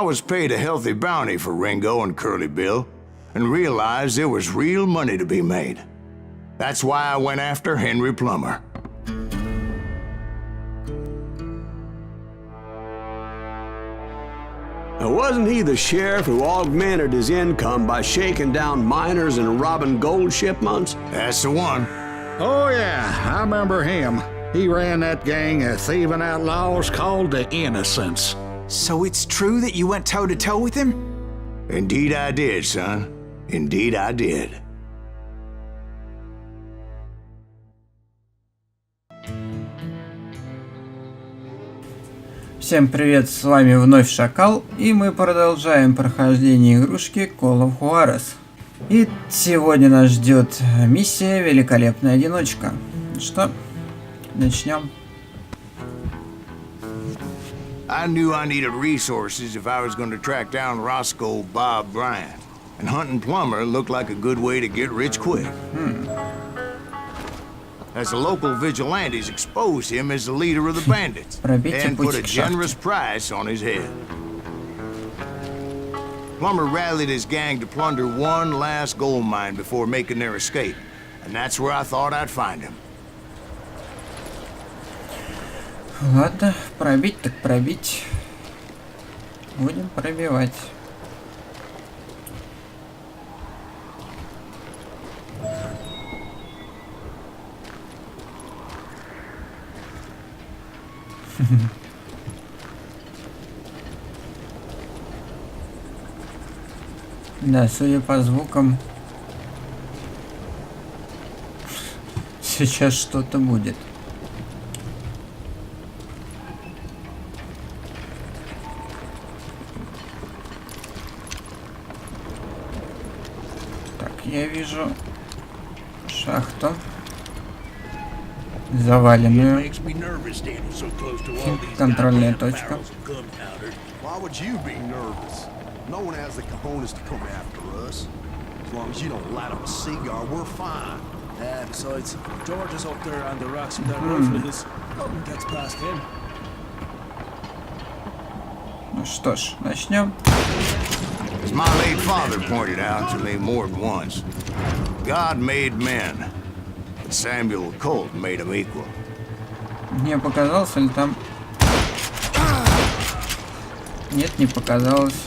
I was paid a healthy bounty for Ringo and Curly Bill, and realized there was real money to be made. That's why I went after Henry Plummer. Now, wasn't he the sheriff who augmented his income by shaking down miners and robbing gold shipments? That's the one. Oh yeah, I remember him. He ran that gang of thieving outlaws called the Innocents. So it's true that you went toe-to-toe with him? Indeed I did, son. Indeed I did. Всем привет, с вами вновь Шакал, и мы продолжаем прохождение игрушки Call of Juarez. И сегодня нас ждет миссия «Великолепная одиночка». Что, начнем. I knew I needed resources if I was going to track down Roscoe Bob Bryant, and hunting Plummer looked like a good way to get rich quick. As the local vigilantes exposed him as the leader of the bandits and put a generous price on his head. Plummer rallied his gang to plunder one last gold mine before making their escape, and that's where I thought I'd find him. Ладно, пробить так пробить. Будем пробивать. Да, судя по звукам, сейчас что-то будет. Так, я вижу шахту заваленную. Контрольная точка. No one has the cojones to come after us. As long as you don't light up a cigar, we're fine. Yeah, besides, George is up there on the rocks with that rifle of his. Nothing gets past him. Ну что ж, начнем. As my late father pointed out to me more than once, God made men, but Samuel Colt made them equal. Мне показалось, или там... Нет, не показалось.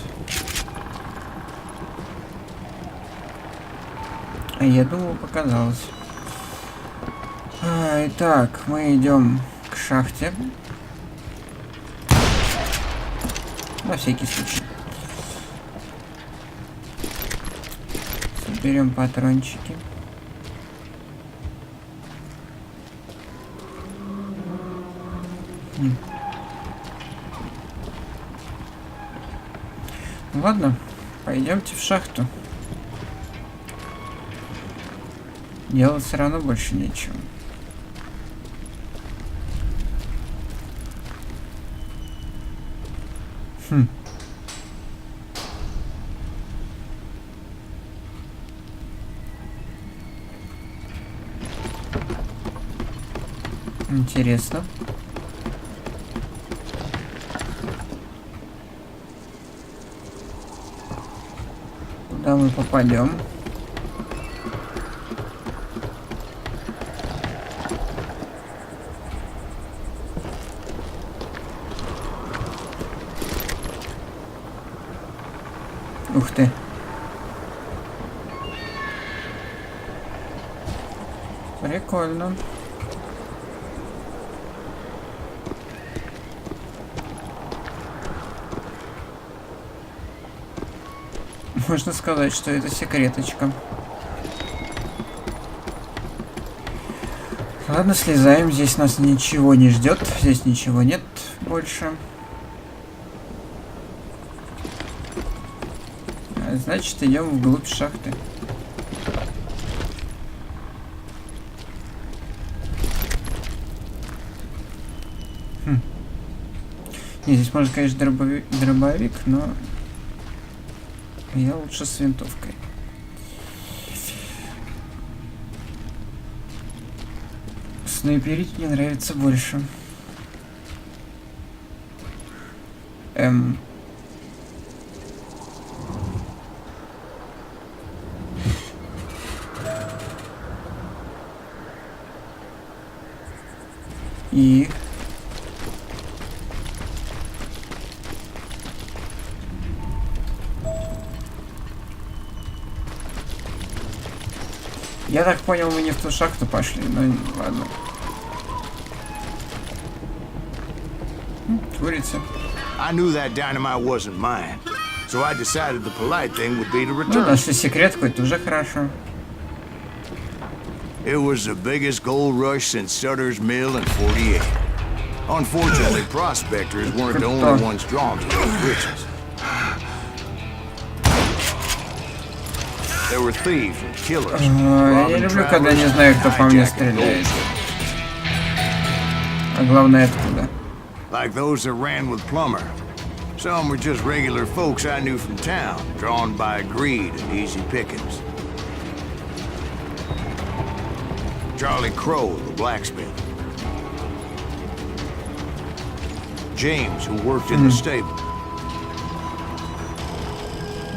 Я думал, показалось. Итак, мы идем к шахте. На всякий случай. Соберем патрончики. Ладно, пойдемте в шахту. Делать все равно больше нечего. Интересно. Куда мы попадем? Ух ты. Прикольно. Можно сказать, что это секреточка. Ладно, слезаем. Здесь нас ничего не ждет. Здесь ничего нет больше. Значит, идем вглубь шахты. Не, здесь можно, конечно, дробовик, но я лучше с винтовкой. Снайперить мне нравится больше. И... Я так понял, мы не в ту шахту пошли, но ладно. Курица. I knew that dynamite wasn't mine, so I decided the polite thing would be to Ну, return. нашли секрет какой-то, уже хорошо. It was the biggest gold rush since Sutter's Mill in '48. Unfortunately, prospectors weren't the only ones drawn to those riches. There were thieves and killers. Я люблю, когда не знаю, кто по мне стреляет. А главное, откуда. Like those that ran with Plummer. Some were just regular folks I knew from town, drawn by greed and easy pickings. Charlie Crow, the blacksmith. James, who worked in the stable.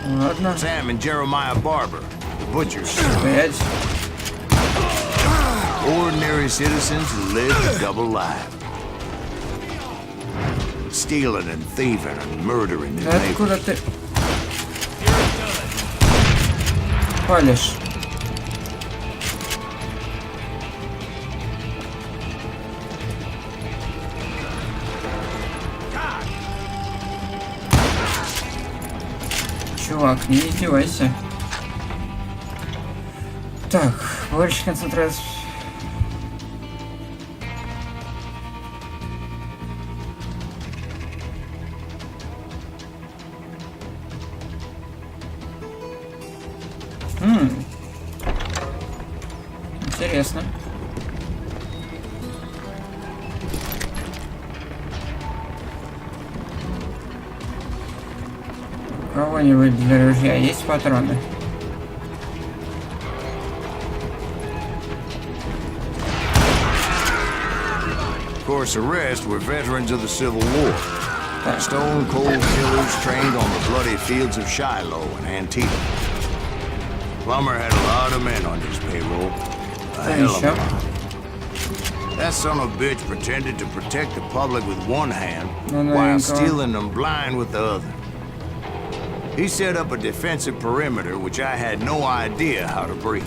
Ладно. Sam and Jeremiah Barber, the butchers. Стоять. Ordinary citizens who lived a double life. Stealing and thieving and murdering in Да neighbors. откуда ты палишь? Чувак, не издевайся. Так, больше концентрации. Интересно. У кого-нибудь для ружья есть патроны? Of course, the rest were veterans of the Civil War. Stone cold killers trained on the bloody fields of Shiloh and Antietam. Plummer had a lot of men on his payroll. A hell of a lot. That son of a bitch pretended to protect the public with one hand while stealing them blind with the other. He set up a defensive perimeter which I had no idea how to breach.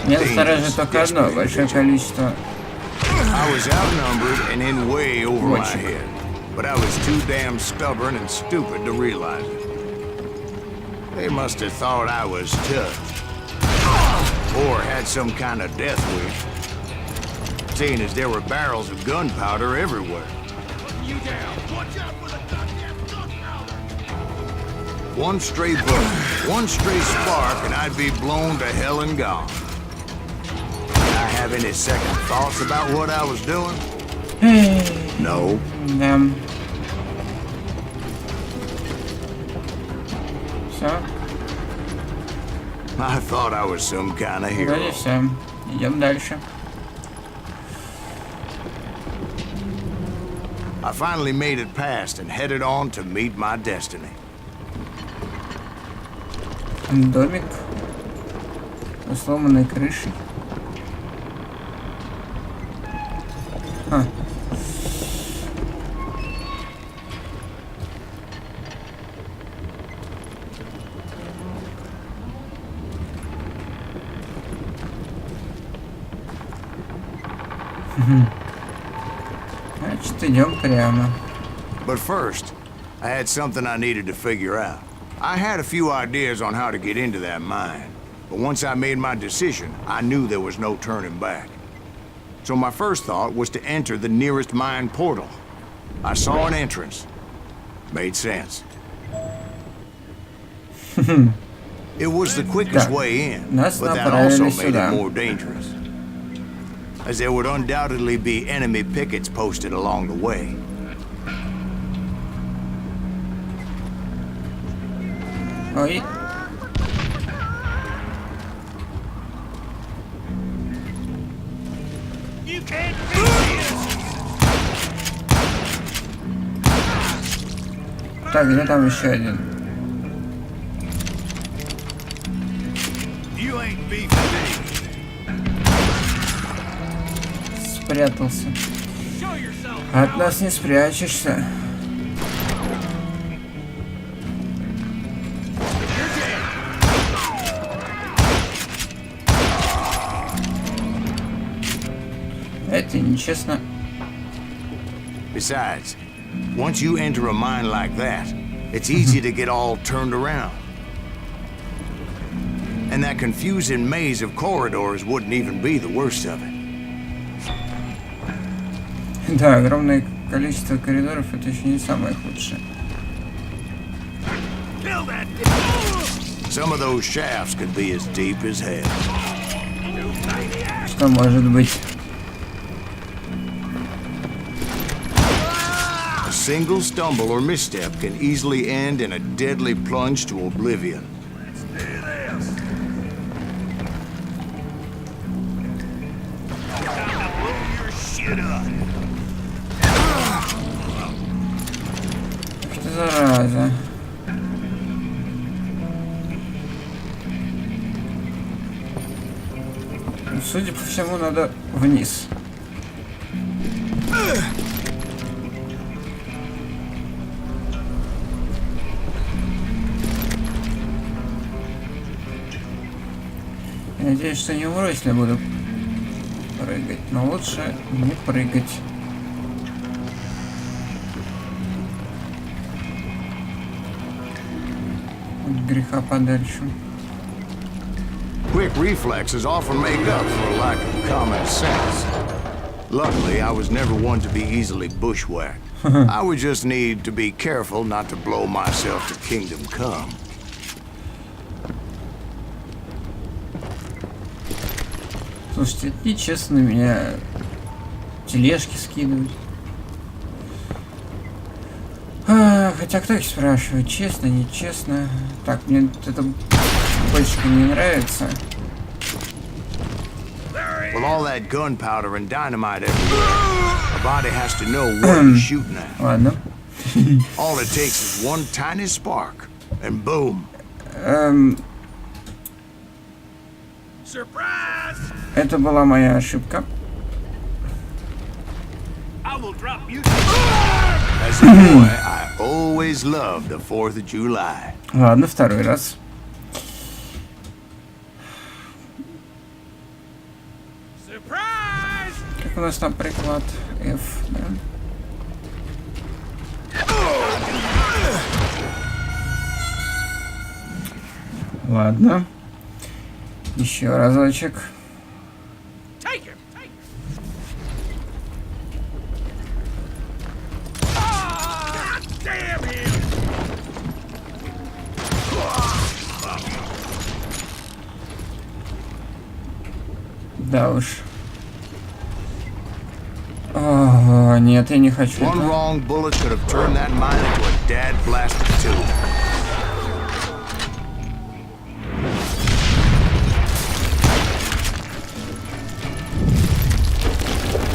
Меня настораживает только одно, большое количество. I was outnumbered and in way over my head, but I was too damn stubborn and stupid to realize it. They must have thought I was tough, or had some kind of death wish, seeing as there were barrels of gunpowder everywhere. One stray bullet, one stray spark, and I'd be blown to hell and gone. I have any second thoughts about what I was doing? No. Да. Все, I thought I was some kind of hero. вроде все. Идем дальше. I finally made it past and headed on to meet my destiny. Домик со сломанной крышей. Значит, идем прямо. But first, I had something I needed to figure out. I had a few ideas on how to get into that mine, but once I made my decision, I knew there was no turning back. So my first thought was to enter the nearest mine portal. I saw an entrance. Made sense. It was the quickest way in, but that also made it more dangerous, as there would undoubtedly be enemy pickets posted along the way. Ой. Так, где там еще один? спрятался. От нас не спрячешься. Это нечестно. Besides, once you enter a mine like that, it's easy to get all turned around. And that confusing maze of corridors wouldn't even be the worst of it. Да, огромное количество коридоров — это еще не самое худшее. Some of those shafts could be as deep as hell. Что может быть? A single stumble or misstep can easily end in a deadly plunge to oblivion. Что зараза? Судя по всему, надо вниз. Я надеюсь, что не умру, если буду прыгать, но лучше не прыгать. От греха подальше. Quick reflexes often make up for a lack of common sense. Luckily, I was never one to be easily bushwhacked. I would just need to be careful not to blow myself to kingdom come. Слушайте, это нечестно, меня тележки скидывают. Хотя кто их спрашивает, честно, нечестно. Так, мне эта бочка не нравится. With all that gunpowder and dynamite everywhere, a body has to know what he's shooting at. Ладно. All it takes is one tiny spark, and boom. Это была моя ошибка. As a boy, I always loved the 4th of July. Ладно, второй раз. Как у нас там приклад F, да? Ладно. Еще разочек. Да уж. О, нет, я не хочу. One wrong bullet could have turned that mine into a dad blasted tube.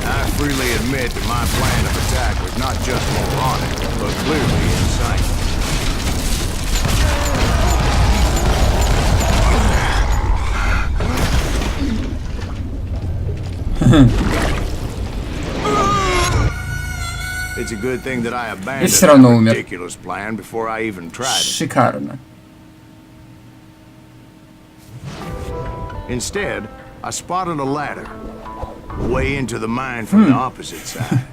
I freely admit that my plan of attack was not just moronic, but clearly insane. It's a good thing that I abandoned that ridiculous plan before I even tried it. Шикарно. Instead, I spotted a ladder way into the mine from the opposite side.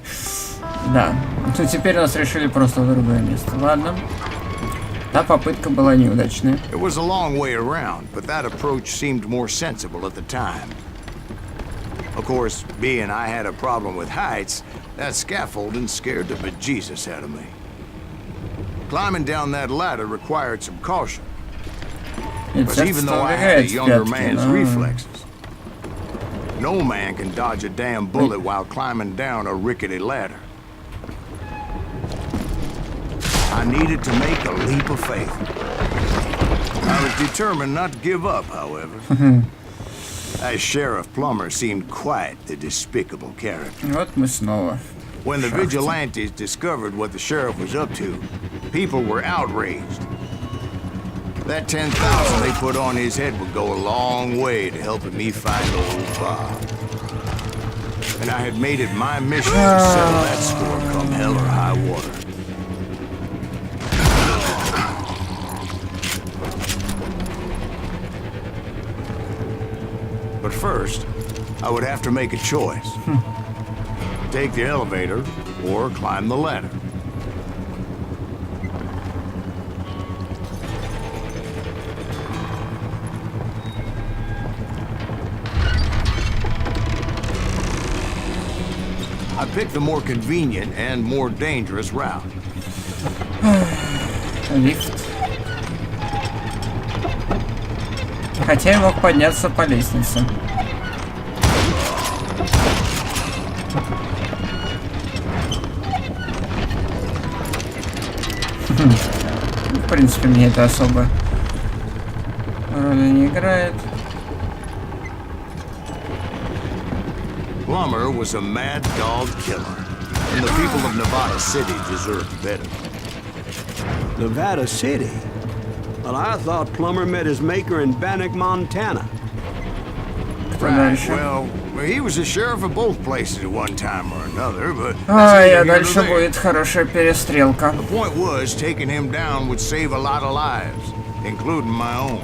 Да. То теперь нас решили просто в другое место. Ладно. Та попытка была неудачной. It was a long way around, but that approach seemed more sensible at the time. Of course, being I had a problem with heights, that scaffolding scared the bejesus out of me. Climbing down that ladder required some caution. Because even though I had a younger man's reflexes, no man can dodge a damn bullet while climbing down a rickety ladder. I needed to make a leap of faith. I was determined not to give up, however. That Sheriff Plummer seemed quite the despicable character. Вот мы снова. When the vigilantes discovered what the sheriff was up to, people were outraged. That 10,000 they put on his head would go a long way to helping me find old Bob. and I had made it my mission to settle that score come hell or high water. But first, I would have to make a choice. Take the elevator or climb the ladder. I picked the more convenient and more dangerous route. Лифт. Хотя я мог подняться по лестнице. В принципе, мне это особо роли не играет. Plummer was a mad dog killer, and the people of Nevada City deserved better. Nevada City? Well, I thought Plummer met his maker in Bannock, Montana. Right, well, he was the sheriff of both places at one time or another, but... А дальше будет хорошая перестрелка. The point was, taking him down would save a lot of lives, including my own.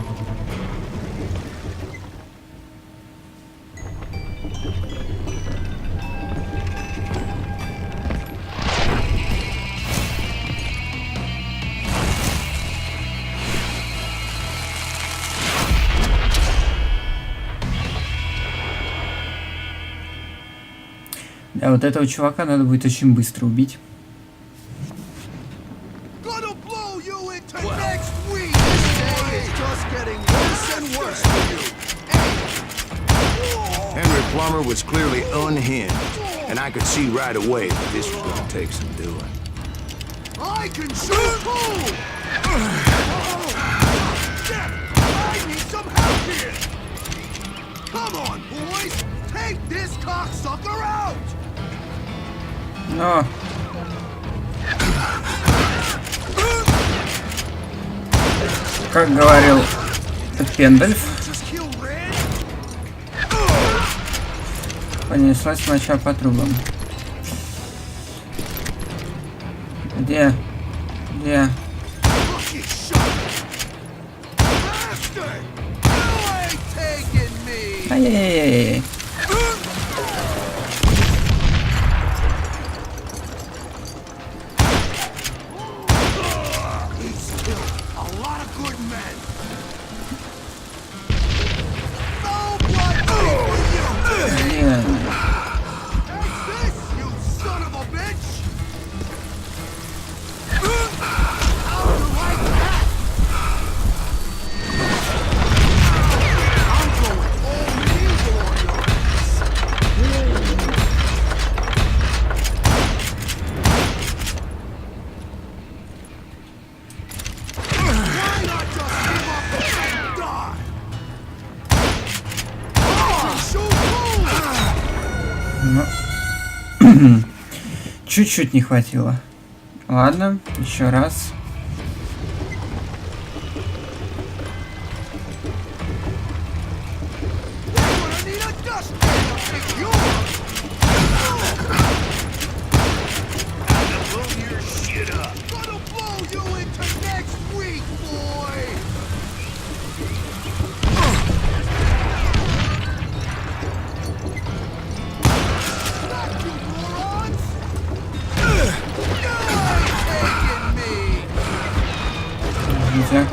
Да, вот этого чувака надо будет очень быстро убить. Henry Plummer was clearly unhinged, and I could see right away that this was going to take some doing. I can shoot too! I need some help here! Come on, boys! Take this cocksucker out! Но... Как говорил Пендальф, понеслась моча по трубам. Где? Где? Ай-яй-яй-яй. Чуть-чуть не хватило. Ладно, еще раз. Нельзя.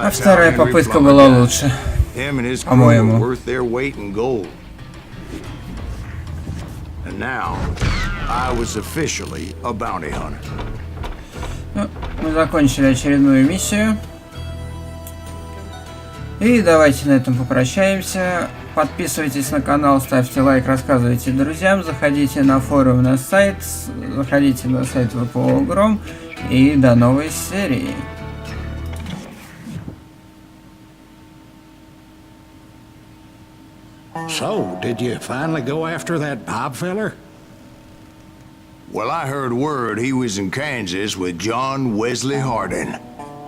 А вторая попытка была лучше, по-моему. Ну, мы закончили очередную миссию. И давайте на этом попрощаемся. Подписывайтесь на канал, ставьте лайк, рассказывайте друзьям, заходите на форум, на сайт, заходите на сайт ВПО Гром. И до новой серии. So, did you finally go after that Bob feller? Well, I heard word he was in Kansas with John Wesley Hardin.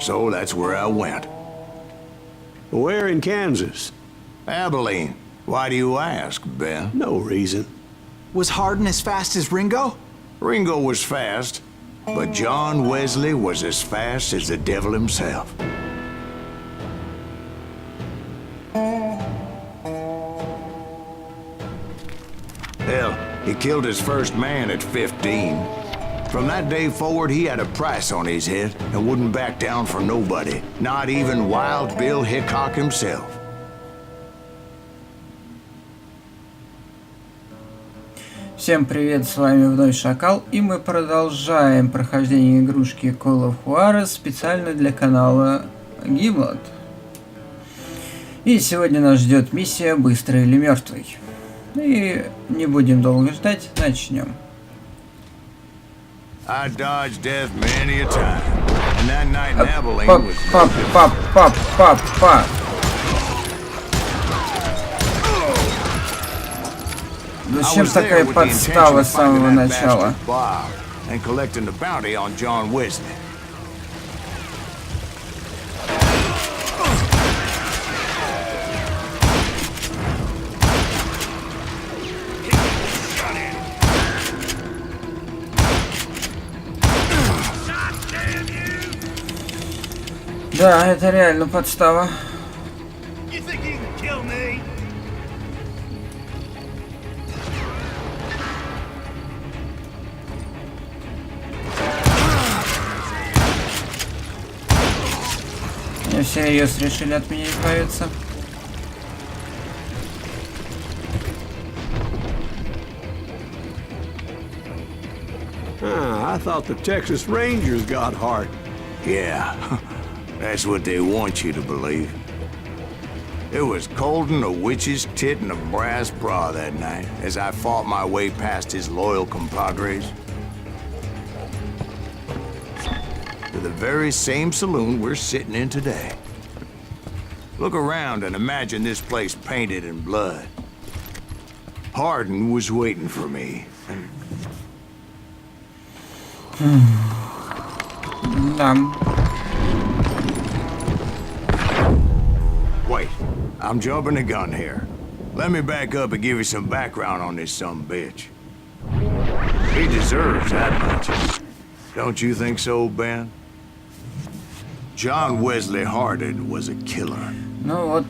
So that's where I went. Where in Kansas? Abilene. Why do you ask, Ben? No reason. Was Hardin as fast as Ringo? Ringo was fast, but John Wesley was as fast as the devil himself. Hell, he killed his first man at 15. From that day forward, he had a price on his head and wouldn't back down for nobody, not even Wild Bill Hickok himself. Всем привет, с вами вновь Шакал, и мы продолжаем прохождение игрушки Call of Juarez специально для канала Gimlet. И сегодня нас ждет миссия «Быстрый или мертвый». И не будем долго ждать, начнем. I dodged death many a time, and that night in Abilene was no Па-па-па-па-па-па. Зачем такая подстава с самого начала? And collecting the bounty on John Wesley. Да, это реально подстава. Они всерьез решили от меня избавиться. I thought the Texas Rangers got Hardin. Yeah, that's what they want you to believe. It was cold and a witch's tit and a brass bra that night as I fought my way past his loyal compadres to the very same saloon we're sitting in today. Look around and imagine this place painted in blood. Hardin was waiting for me. Wait, I'm jumping the gun here. Let me back up and give you some background on this sumbitch. He deserves that much. Don't you think so, Ben? John Wesley Hardin was a killer. Ну вот.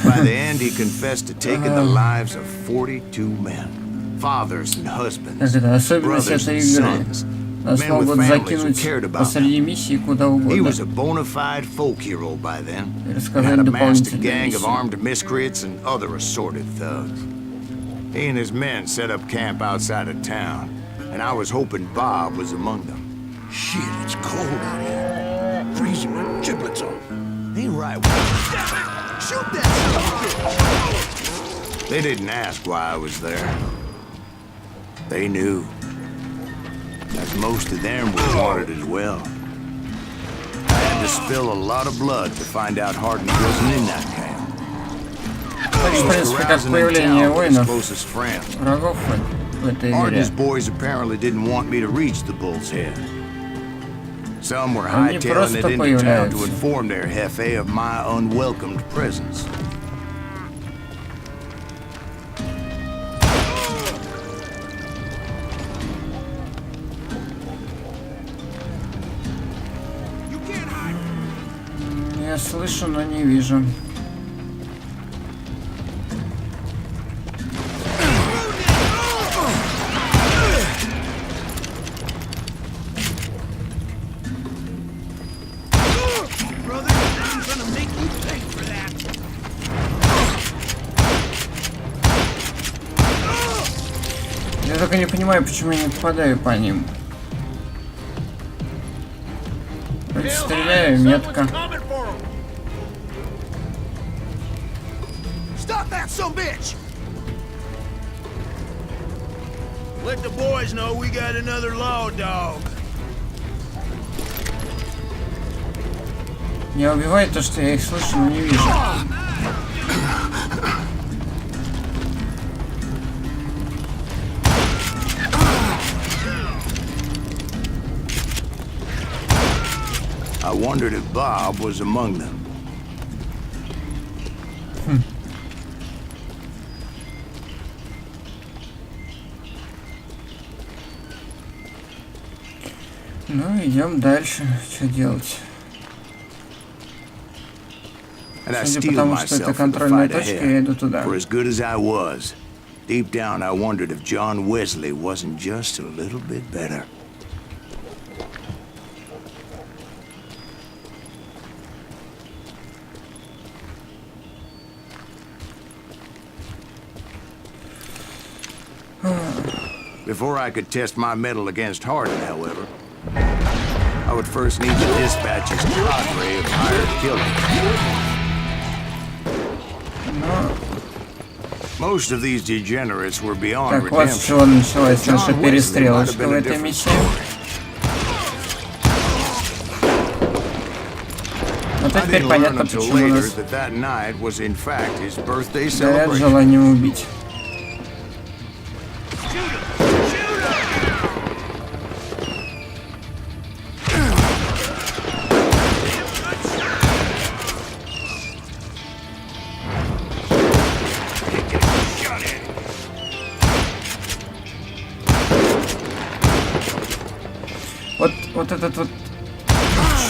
By the end, he confessed to taking the lives of 42 men, fathers and husbands, brothers and sons. Нас могут закинуть посреди миссии куда угодно. He was a bona fide folk hero by then. Рассказать Had amassed a дополнительные gang of миссии. armed miscreants and other assorted thugs. He and his men set up camp outside of town, and I was hoping Bob was among them. Shit, it's cold out here. Freezing my giblets off. Ain't right. Shoot that son of a bitch! They didn't ask why I was there. They knew. As most of them were wanted as well. I had to spill a lot of blood to find out Hardin wasn't in that camp. В принципе, как появление воинов, врагов в этой игре. Hardin's boys apparently didn't want me to reach the Bull's Head. Some were hightailing it into town to inform their jefe of my unwelcomed presence. Я слышу, но не вижу. Я только не понимаю, почему я не попадаю по ним. Стреляю метко. Stop that sumbitch! Let the boys know we got another law dog. Меня убивает то, что я их слышу, но не вижу. I wondered if Bob was among them. Ну, идем дальше. Что делать? And I Судя по steeled тому, что это myself for the контрольная fight точка, я иду ahead. туда. For as good as I was, deep down I wondered if John Wesley wasn't just a little bit better. Before I could test my mettle against Hardin, however, I would first need to dispatch his cadre of hired killers. Most of these degenerates were beyond Так, вот с redemption. чего началась наша John Wesley might перестрелочка have в been a этой different миссии. story. Вот I теперь didn't learn понятно, until почему later нас that that night was in fact his birthday горят celebration. желанием убить. Вот этот вот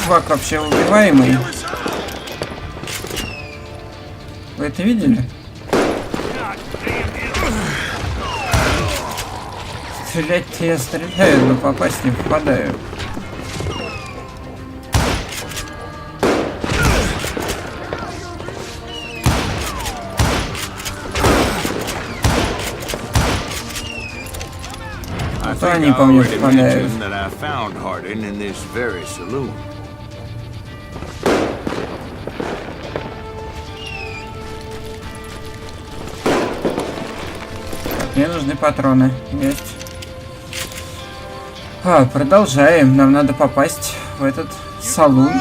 чувак вообще убиваемый. Вы это видели? Стрелять-то я стреляю, но попасть не попадаю. I То think они I по мне already попадают. mentioned that I found Hardin in this very saloon. Мне нужны патроны. Есть. Продолжаем. Нам надо попасть в этот салон.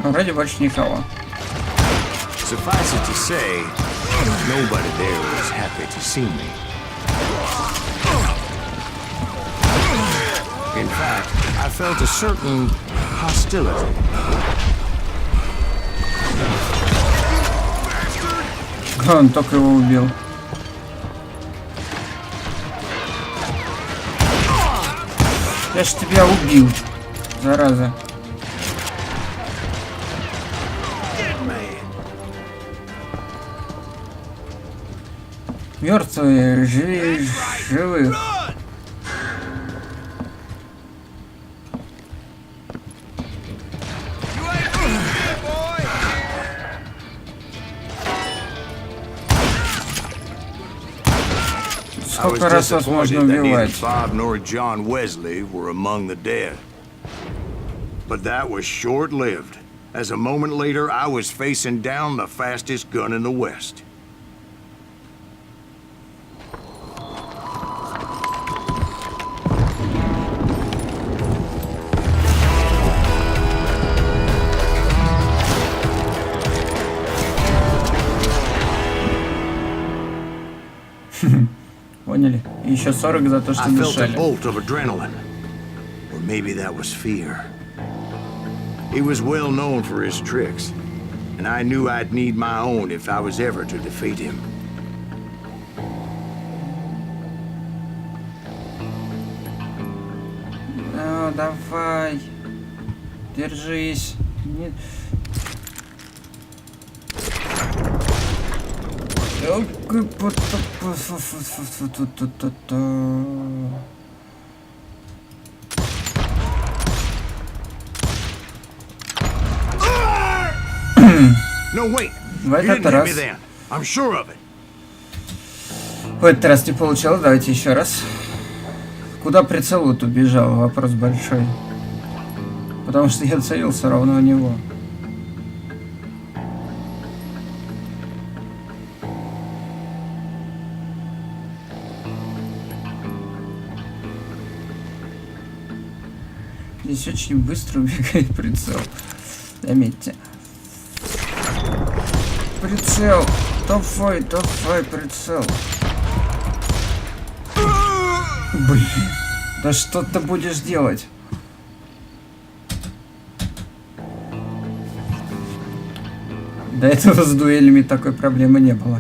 Вроде больше никого. Suffice it to say, nobody there was happy to see me. In fact, I felt a certain hostility. Он только его убил. Я ж тебя убил, зараза. Мертвые, живых. I was Сколько раз вас можно disappointed that убивать? neither Bob nor John Wesley were among the dead. But that was short-lived, as a moment later I was facing down the fastest gun in the West. Поняли? И еще 40 за то, что I felt a дышали. bolt of adrenaline. Or maybe that was fear. He was well known for his tricks, and I knew I'd need my own if I was ever to defeat him. Ну, давай. Держись. Нет. No, wait. В You этот didn't hit me раз. then. I'm sure of it. В этот раз не получилось. Давайте еще раз. Куда прицел-то убежал? Вопрос большой. Потому что я целился ровно в него. Здесь очень быстро убегает прицел. Заметьте. Прицел. Давай, прицел. Блин. Да что ты будешь делать? До этого с дуэлями такой проблемы не было.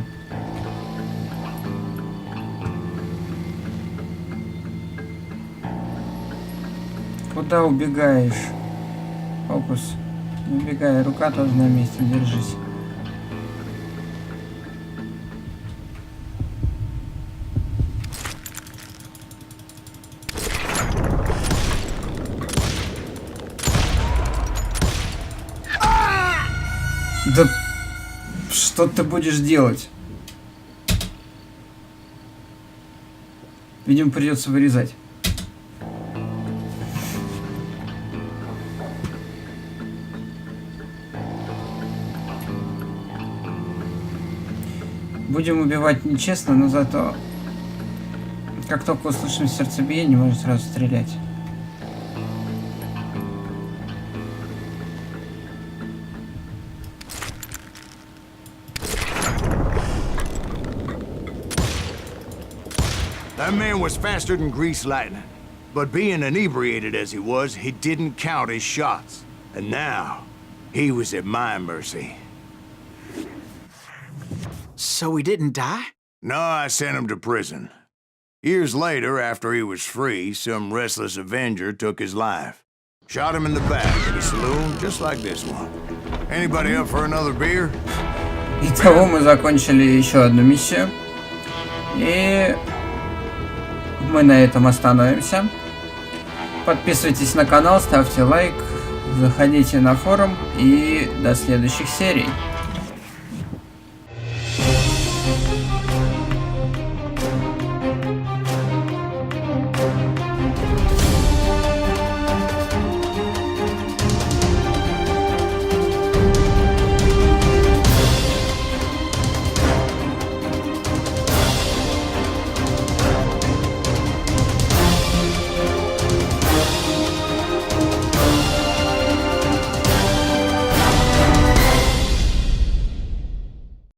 Куда убегаешь? Фокус. Не убегай, рука тоже на месте, держись. Да что ты будешь делать? Видимо, придется вырезать. Будем убивать нечестно, но зато как только услышим сердцебиение, можно сразу стрелять. That man was faster than greased lightning. But being inebriated as he was, he didn't count his shots. And now, he was at my mercy. So he didn't die? No, I sent him to prison. Years later, after he was free, some restless Avenger took his life. Shot him in the back at a saloon, just like this one. Anybody up for another beer? Итого мы закончили еще одну миссию. И мы на этом остановимся. Подписывайтесь на канал, ставьте лайк, заходите на форум и до следующих серий.